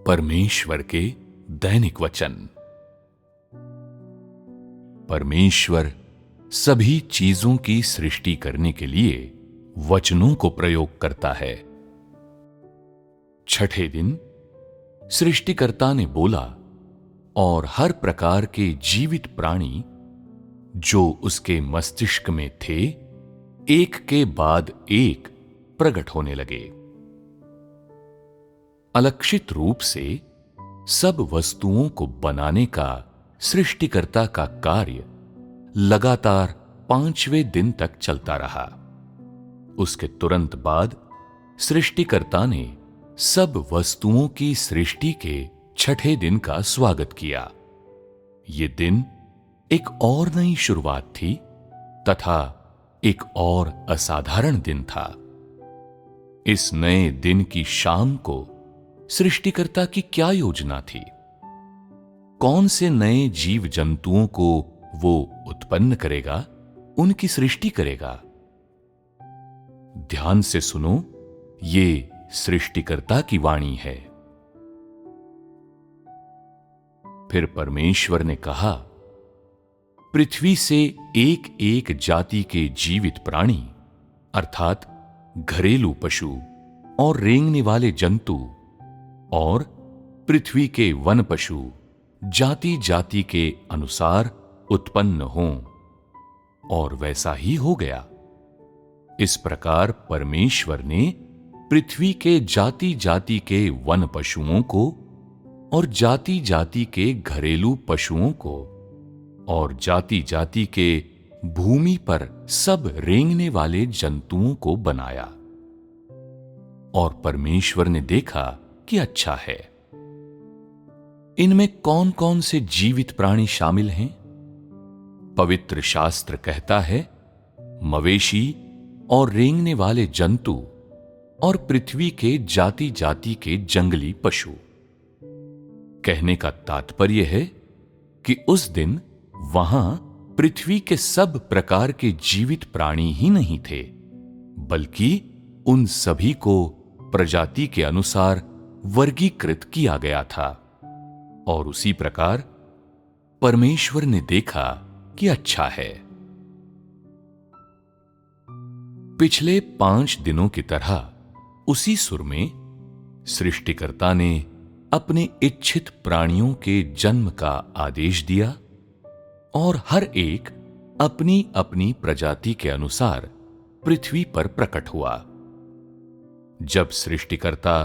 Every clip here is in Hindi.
परमेश्वर के दैनिक वचन। परमेश्वर सभी चीजों की सृष्टि करने के लिए वचनों को प्रयोग करता है। छठे दिन सृष्टिकर्ता ने बोला और हर प्रकार के जीवित प्राणी जो उसके मस्तिष्क में थे एक के बाद एक प्रकट होने लगे। अलक्षित रूप से सब वस्तुओं को बनाने का सृष्टिकर्ता का कार्य लगातार 5वें दिन तक चलता रहा। उसके तुरंत बाद सृष्टिकर्ता ने सब वस्तुओं की सृष्टि के छठे दिन का स्वागत किया। ये दिन एक और नई शुरुआत थी तथा एक और असाधारण दिन था। इस नए दिन की शाम को सृष्टिकर्ता की क्या योजना थी? कौन से नए जीव जंतुओं को वो उत्पन्न करेगा, उनकी सृष्टि करेगा? ध्यान से सुनो, ये सृष्टिकर्ता की वाणी है। फिर परमेश्वर ने कहा, पृथ्वी से एक एक जाति के जीवित प्राणी अर्थात घरेलू पशु और रेंगने वाले जंतु और पृथ्वी के वन पशु जाति जाति के अनुसार उत्पन्न हों। और वैसा ही हो गया। इस प्रकार परमेश्वर ने पृथ्वी के जाति जाति के वन पशुओं को और जाति जाति के घरेलू पशुओं को और जाति जाति के भूमि पर सब रेंगने वाले जंतुओं को बनाया। और परमेश्वर ने देखा कि अच्छा है। इनमें कौन कौन से जीवित प्राणी शामिल हैं? पवित्र शास्त्र कहता है, मवेशी और रेंगने वाले जंतु और पृथ्वी के जाति जाति के जंगली पशु। कहने का तात्पर्य है कि उस दिन वहां पृथ्वी के सब प्रकार के जीवित प्राणी ही नहीं थे, बल्कि उन सभी को प्रजाति के अनुसार वर्गीकृत किया गया था। और उसी प्रकार परमेश्वर ने देखा कि अच्छा है। पिछले 5 दिनों की तरह उसी सुर में सृष्टिकर्ता ने अपने इच्छित प्राणियों के जन्म का आदेश दिया और हर एक अपनी अपनी प्रजाति के अनुसार पृथ्वी पर प्रकट हुआ। जब सृष्टिकर्ता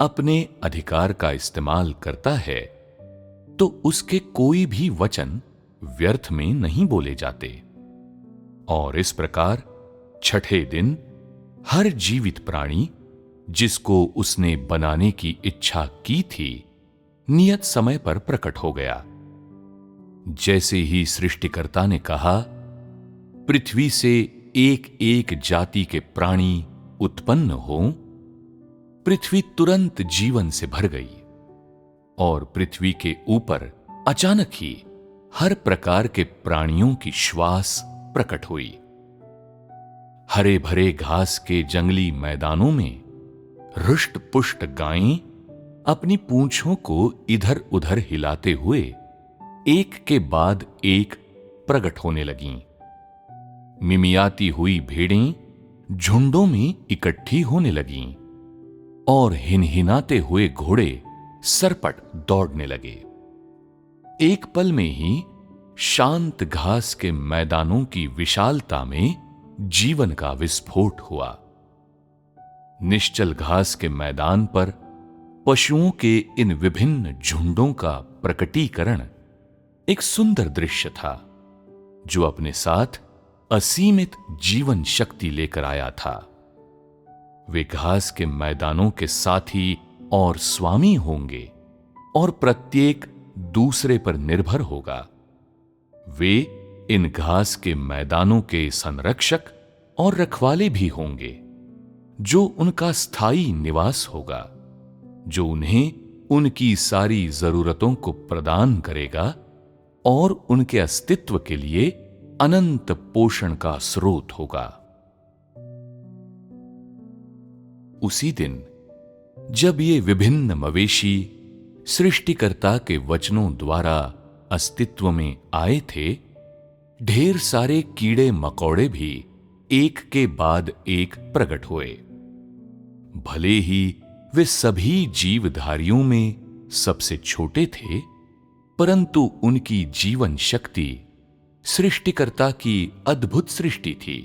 अपने अधिकार का इस्तेमाल करता है तो उसके कोई भी वचन व्यर्थ में नहीं बोले जाते। और इस प्रकार छठे दिन हर जीवित प्राणी जिसको उसने बनाने की इच्छा की थी नियत समय पर प्रकट हो गया। जैसे ही सृष्टिकर्ता ने कहा, पृथ्वी से एक एक जाति के प्राणी उत्पन्न हों, पृथ्वी तुरंत जीवन से भर गई और पृथ्वी के ऊपर अचानक ही हर प्रकार के प्राणियों की श्वास प्रकट हुई। हरे भरे घास के जंगली मैदानों में रुष्ट पुष्ट गायें अपनी पूंछों को इधर उधर हिलाते हुए एक के बाद एक प्रकट होने लगीं। मिमियाती हुई भेड़ें झुंडों में इकट्ठी होने लगीं और हिनहिनाते हुए घोड़े सरपट दौड़ने लगे। एक पल में ही शांत घास के मैदानों की विशालता में जीवन का विस्फोट हुआ। निश्चल घास के मैदान पर पशुओं के इन विभिन्न झुंडों का प्रकटीकरण एक सुंदर दृश्य था, जो अपने साथ असीमित जीवन शक्ति लेकर आया था। वे घास के मैदानों के साथी और स्वामी होंगे और प्रत्येक दूसरे पर निर्भर होगा। वे इन घास के मैदानों के संरक्षक और रखवाले भी होंगे, जो उनका स्थायी निवास होगा, जो उन्हें उनकी सारी जरूरतों को प्रदान करेगा और उनके अस्तित्व के लिए अनंत पोषण का स्रोत होगा। उसी दिन जब ये विभिन्न मवेशी सृष्टिकर्ता के वचनों द्वारा अस्तित्व में आए थे, ढेर सारे कीड़े मकोड़े भी एक के बाद एक प्रकट हुए। भले ही वे सभी जीवधारियों में सबसे छोटे थे, परंतु उनकी जीवन शक्ति सृष्टिकर्ता की अद्भुत सृष्टि थी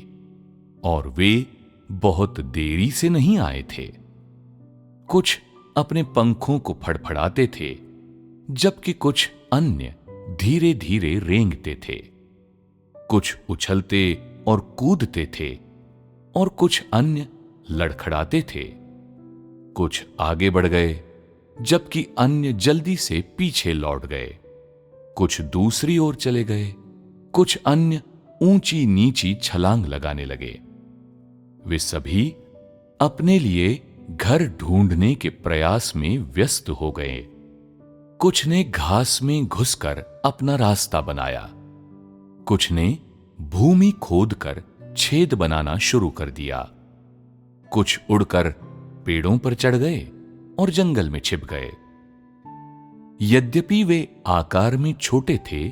और वे बहुत देरी से नहीं आए थे। कुछ अपने पंखों को फड़फड़ाते थे, जबकि कुछ अन्य धीरे धीरे रेंगते थे। कुछ उछलते और कूदते थे और कुछ अन्य लड़खड़ाते थे। कुछ आगे बढ़ गए, जबकि अन्य जल्दी से पीछे लौट गए। कुछ दूसरी ओर चले गए, कुछ अन्य ऊंची नीची छलांग लगाने लगे। वे सभी अपने लिए घर ढूंढने के प्रयास में व्यस्त हो गए। कुछ ने घास में घुसकर अपना रास्ता बनाया, कुछ ने भूमि खोदकर छेद बनाना शुरू कर दिया। कुछ उड़कर पेड़ों पर चढ़ गए और जंगल में छिप गए। यद्यपि वे आकार में छोटे थे,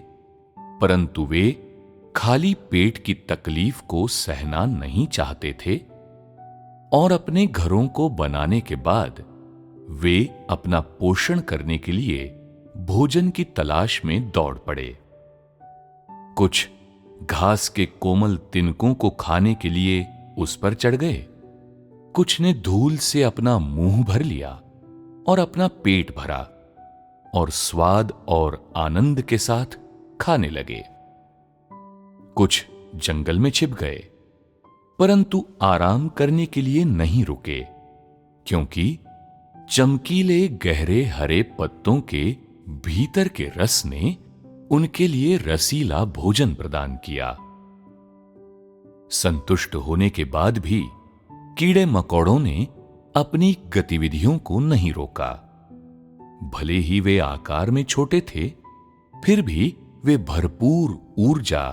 परंतु वे खाली पेट की तकलीफ को सहना नहीं चाहते थे और अपने घरों को बनाने के बाद वे अपना पोषण करने के लिए भोजन की तलाश में दौड़ पड़े। कुछ घास के कोमल तिनकों को खाने के लिए उस पर चढ़ गए, कुछ ने धूल से अपना मुंह भर लिया और अपना पेट भरा और स्वाद और आनंद के साथ खाने लगे। कुछ जंगल में छिप गए, परंतु आराम करने के लिए नहीं रुके, क्योंकि चमकीले गहरे हरे पत्तों के भीतर के रस ने उनके लिए रसीला भोजन प्रदान किया। संतुष्ट होने के बाद भी कीड़े मकोड़ों ने अपनी गतिविधियों को नहीं रोका। भले ही वे आकार में छोटे थे, फिर भी वे भरपूर ऊर्जा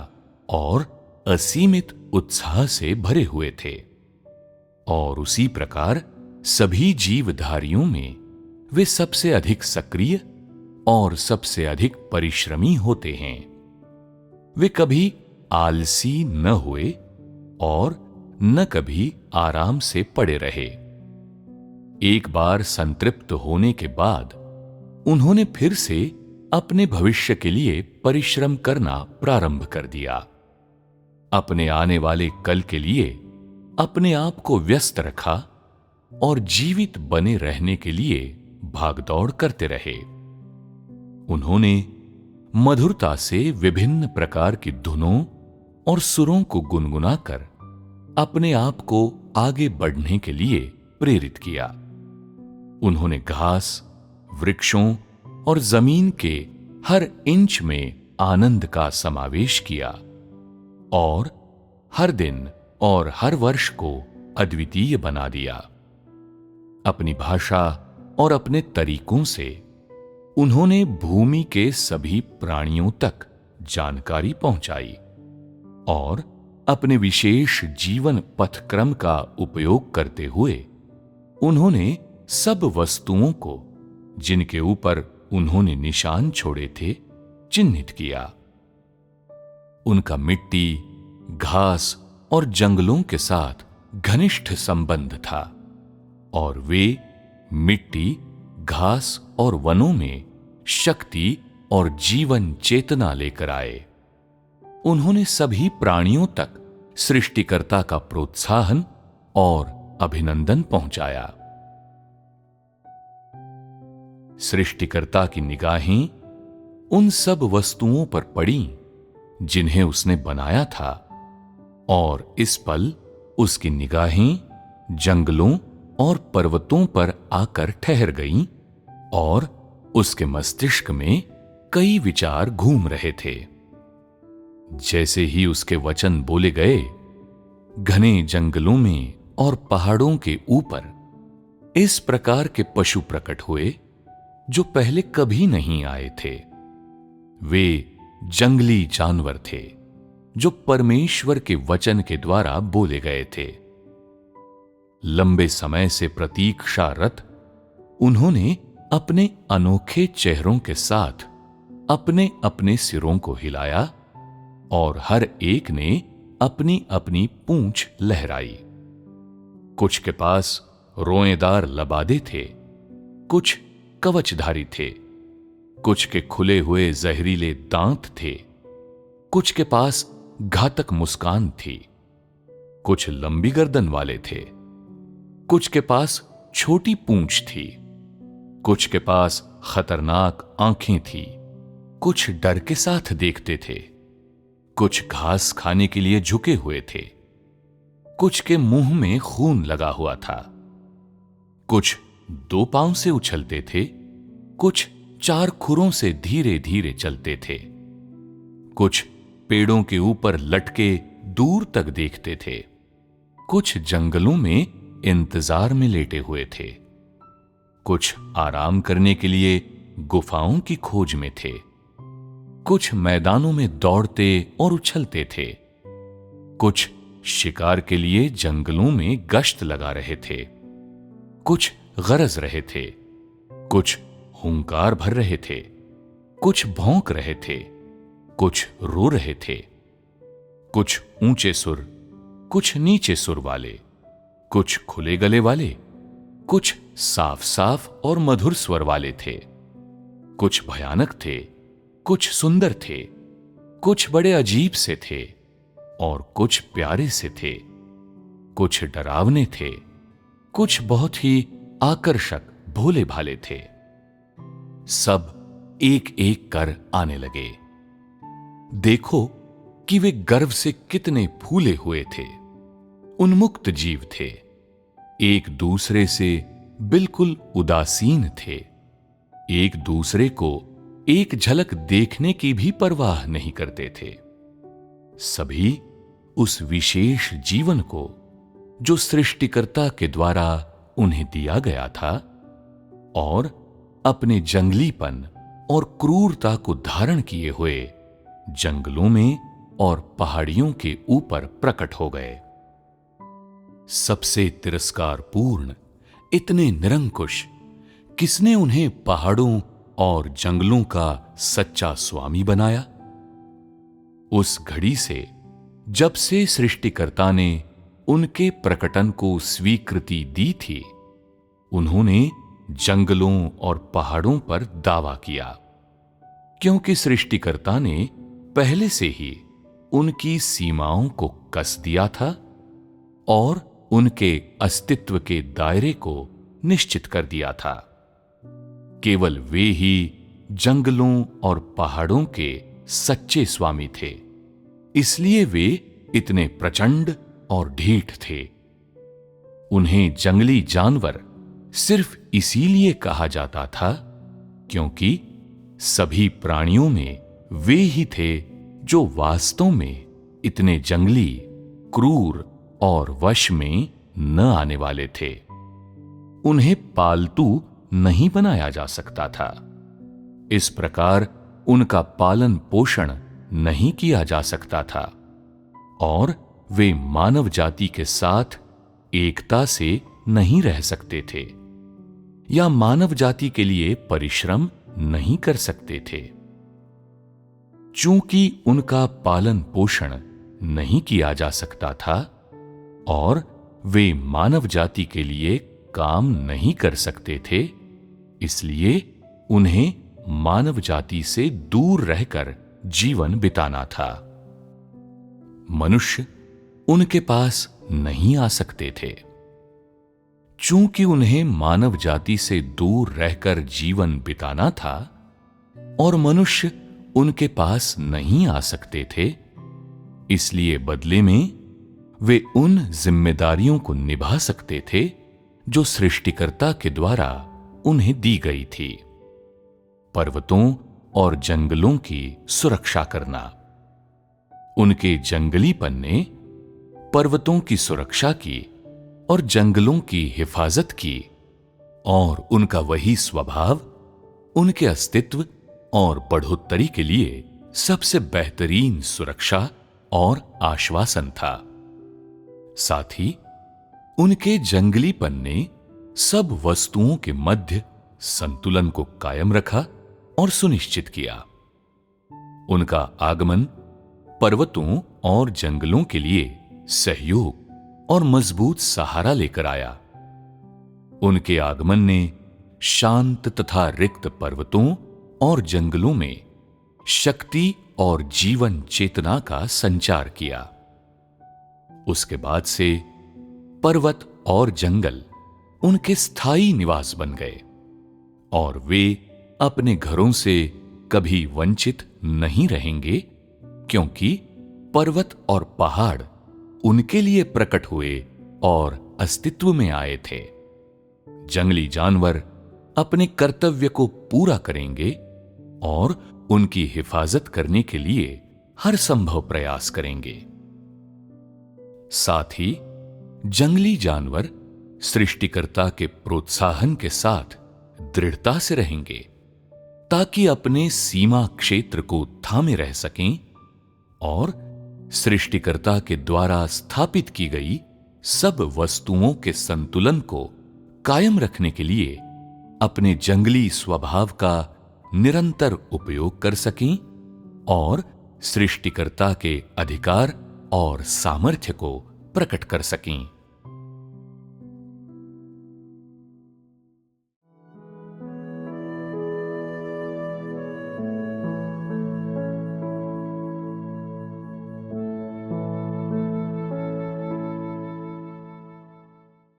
और असीमित उत्साह से भरे हुए थे। और उसी प्रकार सभी जीवधारियों में वे सबसे अधिक सक्रिय और सबसे अधिक परिश्रमी होते हैं। वे कभी आलसी न हुए और न कभी आराम से पड़े रहे। एक बार संतृप्त होने के बाद उन्होंने फिर से अपने भविष्य के लिए परिश्रम करना प्रारंभ कर दिया। अपने आने वाले कल के लिए अपने आप को व्यस्त रखा और जीवित बने रहने के लिए भागदौड़ करते रहे। उन्होंने मधुरता से विभिन्न प्रकार की धुनों और सुरों को गुनगुनाकर अपने आप को आगे बढ़ने के लिए प्रेरित किया। उन्होंने घास, वृक्षों और जमीन के हर इंच में आनंद का समावेश किया और हर दिन और हर वर्ष को अद्वितीय बना दिया। अपनी भाषा और अपने तरीकों से उन्होंने भूमि के सभी प्राणियों तक जानकारी पहुंचाई और अपने विशेष जीवन पथक्रम का उपयोग करते हुए उन्होंने सब वस्तुओं को, जिनके ऊपर उन्होंने निशान छोड़े थे, चिन्हित किया। उनका मिट्टी, घास और जंगलों के साथ घनिष्ठ संबंध था और वे मिट्टी, घास और वनों में शक्ति और जीवन चेतना लेकर आए। उन्होंने सभी प्राणियों तक सृष्टिकर्ता का प्रोत्साहन और अभिनंदन पहुंचाया। सृष्टिकर्ता की निगाहें उन सब वस्तुओं पर पड़ीं जिन्हें उसने बनाया था और इस पल उसकी निगाहें जंगलों और पर्वतों पर आकर ठहर गईं और उसके मस्तिष्क में कई विचार घूम रहे थे। जैसे ही उसके वचन बोले गए, घने जंगलों में और पहाड़ों के ऊपर इस प्रकार के पशु प्रकट हुए जो पहले कभी नहीं आए थे। वे जंगली जानवर थे जो परमेश्वर के वचन के द्वारा बोले गए थे। लंबे समय से प्रतीक्षारत उन्होंने अपने अनोखे चेहरों के साथ अपने अपने सिरों को हिलाया और हर एक ने अपनी अपनी पूंछ लहराई। कुछ के पास रोएदार लबादे थे, कुछ कवचधारी थे, कुछ के खुले हुए जहरीले दांत थे, कुछ के पास घातक मुस्कान थी, कुछ लंबी गर्दन वाले थे, कुछ के पास छोटी पूंछ थी, कुछ के पास खतरनाक आंखें थी, कुछ डर के साथ देखते थे, कुछ घास खाने के लिए झुके हुए थे, कुछ के मुंह में खून लगा हुआ था, कुछ 2 पांव से उछलते थे, कुछ 4 खुरों से धीरे धीरे चलते थे, कुछ पेड़ों के ऊपर लटके दूर तक देखते थे, कुछ जंगलों में इंतजार में लेटे हुए थे, कुछ आराम करने के लिए गुफाओं की खोज में थे, कुछ मैदानों में दौड़ते और उछलते थे, कुछ शिकार के लिए जंगलों में गश्त लगा रहे थे, कुछ गरज रहे थे, कुछ हुंकार भर रहे थे, कुछ भौंक रहे थे, कुछ रो रहे थे, कुछ ऊंचे सुर, कुछ नीचे सुर वाले, कुछ खुले गले वाले, कुछ साफ साफ और मधुर स्वर वाले थे, कुछ भयानक थे, कुछ सुंदर थे, कुछ बड़े अजीब से थे और कुछ प्यारे से थे, कुछ डरावने थे, कुछ बहुत ही आकर्षक भोले भाले थे। सब एक एक कर आने लगे। देखो कि वे गर्व से कितने फूले हुए थे, उन्मुक्त जीव थे, एक दूसरे से बिल्कुल उदासीन थे, एक दूसरे को एक झलक देखने की भी परवाह नहीं करते थे। सभी उस विशेष जीवन को जो सृष्टिकर्ता के द्वारा उन्हें दिया गया था और अपने जंगलीपन और क्रूरता को धारण किए हुए जंगलों में और पहाड़ियों के ऊपर प्रकट हो गए। सबसे तिरस्कारपूर्ण, इतने निरंकुश, किसने उन्हें पहाड़ों और जंगलों का सच्चा स्वामी बनाया? उस घड़ी से, जब से सृष्टिकर्ता ने उनके प्रकटन को स्वीकृति दी थी, उन्होंने जंगलों और पहाड़ों पर दावा किया, क्योंकि सृष्टिकर्ता ने पहले से ही उनकी सीमाओं को कस दिया था और उनके अस्तित्व के दायरे को निश्चित कर दिया था। केवल वे ही जंगलों और पहाड़ों के सच्चे स्वामी थे, इसलिए वे इतने प्रचंड और ढीठ थे। उन्हें जंगली जानवर सिर्फ इसीलिए कहा जाता था क्योंकि सभी प्राणियों में वे ही थे जो वास्तव में इतने जंगली, क्रूर और वश में न आने वाले थे। उन्हें पालतू नहीं बनाया जा सकता था। इस प्रकार उनका पालन पोषण नहीं किया जा सकता था और वे मानव जाति के साथ एकता से नहीं रह सकते थे या मानव जाति के लिए परिश्रम नहीं कर सकते थे। चूंकि उनका पालन पोषण नहीं किया जा सकता था और वे मानव जाति के लिए काम नहीं कर सकते थे, इसलिए उन्हें मानव जाति से दूर रहकर जीवन बिताना था। मनुष्य उनके पास नहीं आ सकते थे। चूंकि उन्हें मानव जाति से दूर रहकर जीवन बिताना था और मनुष्य उनके पास नहीं आ सकते थे, इसलिए बदले में वे उन जिम्मेदारियों को निभा सकते थे जो सृष्टिकर्ता के द्वारा उन्हें दी गई थी। पर्वतों और जंगलों की सुरक्षा करना। उनके जंगलीपन ने पर्वतों की सुरक्षा की और जंगलों की हिफाजत की और उनका वही स्वभाव उनके अस्तित्व और बढ़ोत्तरी के लिए सबसे बेहतरीन सुरक्षा और आश्वासन था। साथ ही उनके जंगलीपन ने सब वस्तुओं के मध्य संतुलन को कायम रखा और सुनिश्चित किया। उनका आगमन पर्वतों और जंगलों के लिए सहयोग और मजबूत सहारा लेकर आया। उनके आगमन ने शांत तथा रिक्त पर्वतों और जंगलों में शक्ति और जीवन चेतना का संचार किया। उसके बाद से पर्वत और जंगल उनके स्थायी निवास बन गए और वे अपने घरों से कभी वंचित नहीं रहेंगे, क्योंकि पर्वत और पहाड़ उनके लिए प्रकट हुए और अस्तित्व में आए थे। जंगली जानवर अपने कर्तव्य को पूरा करेंगे और उनकी हिफाजत करने के लिए हर संभव प्रयास करेंगे। साथ ही जंगली जानवर सृष्टिकर्ता के प्रोत्साहन के साथ दृढ़ता से रहेंगे, ताकि अपने सीमा क्षेत्र को थामे रह सकें और सृष्टिकर्ता के द्वारा स्थापित की गई सब वस्तुओं के संतुलन को कायम रखने के लिए अपने जंगली स्वभाव का निरंतर उपयोग कर सकें और सृष्टिकर्ता के अधिकार और सामर्थ्य को प्रकट कर सकें।